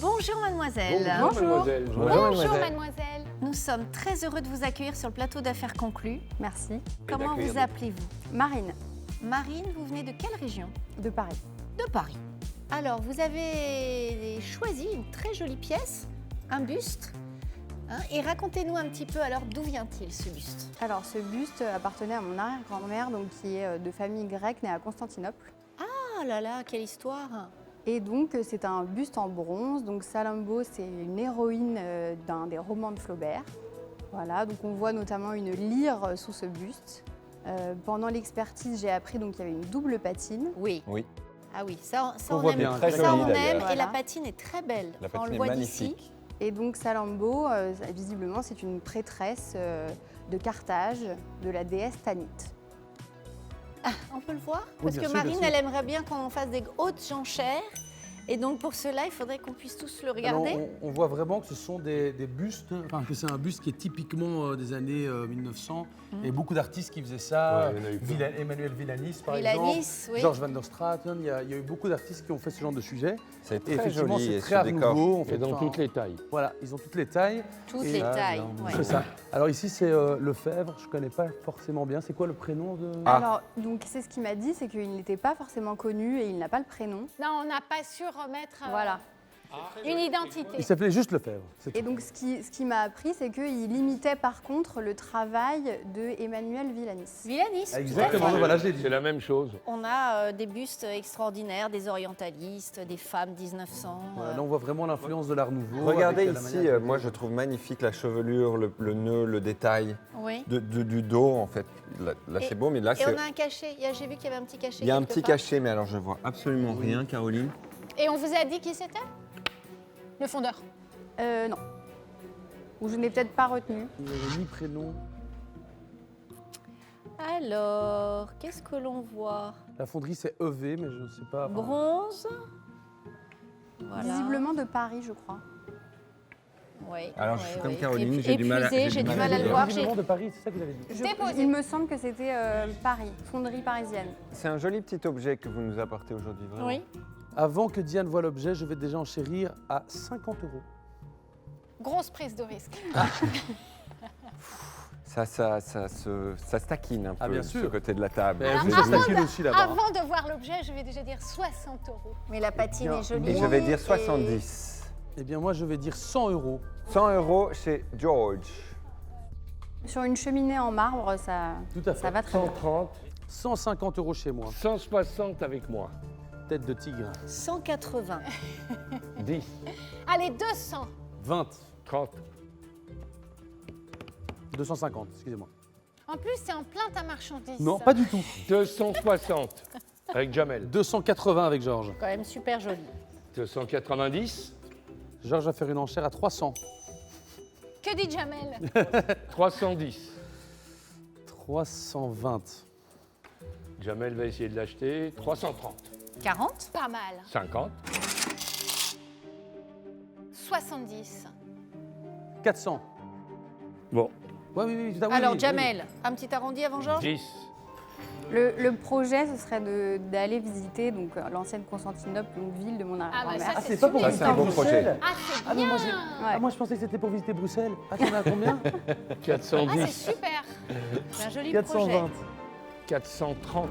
Bonjour mademoiselle. Bonjour mademoiselle. Bonjour mademoiselle. Nous sommes très heureux de vous accueillir sur le plateau d'affaires conclues. Merci. Comment vous appelez-vous? Marine, Marine, vous venez de quelle région? de Paris. De Paris. Alors, vous avez choisi une très jolie pièce, un buste. Et racontez-nous un petit peu alors d'où vient-il ce buste? Alors, ce buste appartenait à mon arrière-grand-mère, donc qui est de famille grecque, née à Constantinople. Ah là là, quelle histoire! Et donc, c'est un buste en bronze. Donc, Salammbô, c'est une héroïne d'un des romans de Flaubert. Voilà, donc on voit notamment une lyre sous ce buste. Pendant l'expertise, j'ai appris donc qu'il y avait une double patine. Oui. Oui. Ah oui, ça On on voit aime. bien, très Ça joli, on aime d'ailleurs. et la Voilà. patine est très belle. La On patine le est voit d'ici. magnifique. Et donc, Salammbô, visiblement, c'est une prêtresse de Carthage, de la déesse Tanit. Ah, on peut le voir? Oui, Parce bien que sûr, bien Marine, sûr. elle aimerait bien qu'on fasse des hautes enchères. Et donc pour cela, il faudrait qu'on puisse tous le regarder. Alors, on voit vraiment que ce sont des bustes, enfin que c'est un buste qui est typiquement des années 1900. Il y a beaucoup d'artistes qui faisaient ça. Ouais, il y en a eu plein. Emmanuel Villanis, par Villanis, exemple. oui. Georges van der Straten. Il y a eu beaucoup d'artistes qui ont fait ce genre de sujet. C'est Et très effectivement, joli c'est et très ce art décor. nouveau. On Et fait dans ça toutes en- les tailles. Voilà, ils ont toutes les tailles. Toutes Et les là, tailles. non, ouais. C'est ça. Alors ici, c'est Lefebvre. Je ne connais pas forcément bien. C'est quoi le prénom de... Ah. Alors, donc, c'est ce qu'il m'a dit, c'est qu'il n'était pas forcément connu et il n'a pas le prénom. Non, on n'a pas su remettre Voilà. une identité. Il s'appelait juste Lefebvre. c'est Et tout. donc, ce qui m'a appris, c'est qu'il imitait par contre le travail de Emmanuel Villanis. Villanis. tout à Exactement, fait. voilà, je l'ai dit. C'est la même chose. On a des bustes extraordinaires, des orientalistes, des femmes 1900. Voilà, là, on voit vraiment l'influence de l'art nouveau. Regardez avec, la ici, manière de- moi je trouve magnifique la chevelure, le nœud, le détail Oui. du dos en fait. Là Et- c'est beau, mais là Et c'est. on a un cachet. J'ai vu qu'il y avait un petit cachet. Il y a un quelque petit part. cachet, mais alors je vois absolument rien, Caroline. Et on vous a dit qui c'était? Le fondeur. Non. Ou je n'ai peut-être pas retenu. Il n'y avait ni prénom. Alors, qu'est-ce que l'on voit? La fonderie, c'est EV, mais je ne sais pas. enfin, Bronze. Voilà. Visiblement de Paris, je crois. Oui. Alors, je suis oui, comme oui. Caroline, j'ai du mal à- Épuisé, j'ai du mal à le voir. Visiblement de Paris, c'est ça que vous avez dit. Déposé. Il me semble que c'était Paris, fonderie parisienne. C'est un joli petit objet que vous nous apportez aujourd'hui, vraiment. Oui. Avant que Diane voie l'objet, je vais déjà enchérir à 50 €. Grosse prise de risque. Ça se taquine un peu, Ah, bien ce sûr. côté de la table. Mais Alors, vous, Je ça vais se taquine aussi là-bas. hein. Avant de voir l'objet, je vais déjà dire 60 €. Mais la patine est jolie. Et je vais dire Et- 70. Eh bien, moi, je vais dire 100 €. 100 € chez George. Sur une cheminée en marbre, ça, Tout à fait. ça va très bien. 130, 150 € chez moi. 160 avec moi. Tête de tigre. 180. 10, Allez, 200. 20. 30. 250, excusez-moi. En plus, c'est en plein ta marchandise. Non, pas du tout. 260 avec Jamel. 280 avec Georges. Quand même super joli. 290, Georges va faire une enchère à 300. Que dit Jamel? 310. 320. Jamel va essayer de l'acheter. 330. 40. Pas mal. 50. 70. 400. Bon, Ouais, oui, tout à fait. Alors, oui, oui. Jamel, un petit arrondi avant Georges? 10. Le projet, ce serait d'aller visiter donc, l'ancienne Constantinople, une ville de mon Ah, bah, arrière-grand-mère. ça, C'est pas pour Ça, visiter c'est un beau Bruxelles. projet. Ah, c'est Ah, bien. mais moi, je pensais que c'était pour visiter Bruxelles. Ah, t'en as combien Ah, c'est 410. super. C'est un joli 420. projet. 430.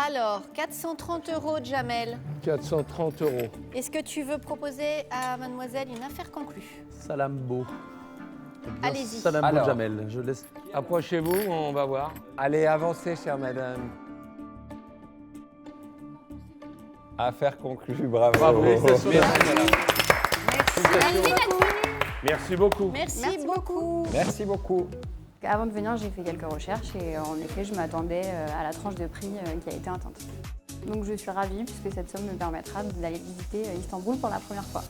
Alors, 430 € Jamel. 430 €. Est-ce que tu veux proposer à mademoiselle une affaire conclue? Salammbô. Eh bien, Allez-y. Salammbô Alors. Jamel. Je laisse. Approchez-vous, on va voir. Allez, avancez, chère madame. Affaire conclue, bravo. Bravo. Félicitations. Merci beaucoup. Merci beaucoup. Merci, Merci beaucoup. Merci beaucoup. Avant de venir, j'ai fait quelques recherches et en effet, je m'attendais à la tranche de prix qui a été atteinte. Donc je suis ravie puisque cette somme me permettra d'aller visiter Istanbul pour la première fois.